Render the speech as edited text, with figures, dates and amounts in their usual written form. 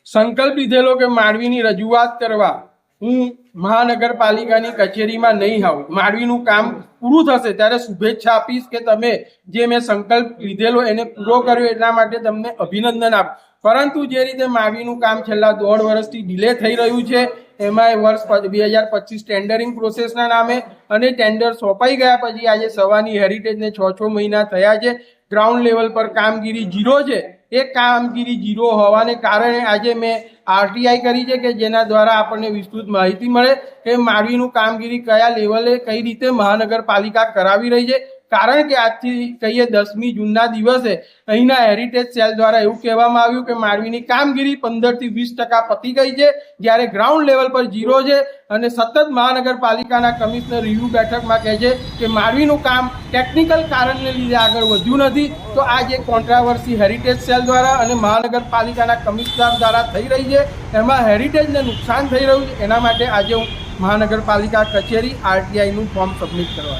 સંકલ્પ લીધેલો કે માંડવીની રજૂઆત કરવા હું મહાનગરપાલિકાની કચેરીમાં નહીં આવું. માંડવીનું કામ પૂરું થશે ત્યારે શુભેચ્છા આપીશ કે તમે જે મેં સંકલ્પ લીધેલો એને પૂરો કર્યો, એટલા માટે તમને અભિનંદન આપું. પરંતુ જે રીતે માંડવીનું કામ છેલ્લા 1.5 વર્ષથી ડિલે થઈ રહ્યું છે, એમાં વર્ષ 2025 ટેન્ડરિંગ પ્રોસેસના નામે અને ટેન્ડર સોંપાઈ ગયા પછી આજે સવારની હેરિટેજને 6 મહિના થયા છે. ગ્રાઉન્ડ લેવલ પર કામગીરી ઝીરો છે. એ કામગીરી ઝીરો હોવાને કારણે આજે મેં આરટીઆઈ કરી છે કે જેના દ્વારા આપણને વિસ્તૃત માહિતી મળે કે માંડવીનું કામગીરી કયા લેવલે કઈ રીતે મહાનગરપાલિકા કરાવી રહી છે. કારણ કે આજથી કહીએ 10મી જૂનના દિવસે અહીંના હેરિટેજ સેલ દ્વારા એવું કહેવામાં આવ્યું કે માંડવીની કામગીરી 15 થી 20% પતી ગઈ છે, જ્યારે ગ્રાઉન્ડ લેવલ પર ઝીરો છે. અને સતત મહાનગરપાલિકાના કમિશનર રિવ્યુ બેઠકમાં કહે છે કે માંડવીનું કામ ટેકનિકલ કારણને લીધે આગળ વધ્યું નથી. તો આ જે કોન્ટ્રાવર્સી હેરિટેજ સેલ દ્વારા અને મહાનગરપાલિકાના કમિશનર દ્વારા થઈ રહી છે, એમાં હેરિટેજને નુકસાન થઈ રહ્યું છે. એના માટે આજે હું મહાનગરપાલિકા કચેરી આરટીઆઈનું ફોર્મ સબમિટ કરવા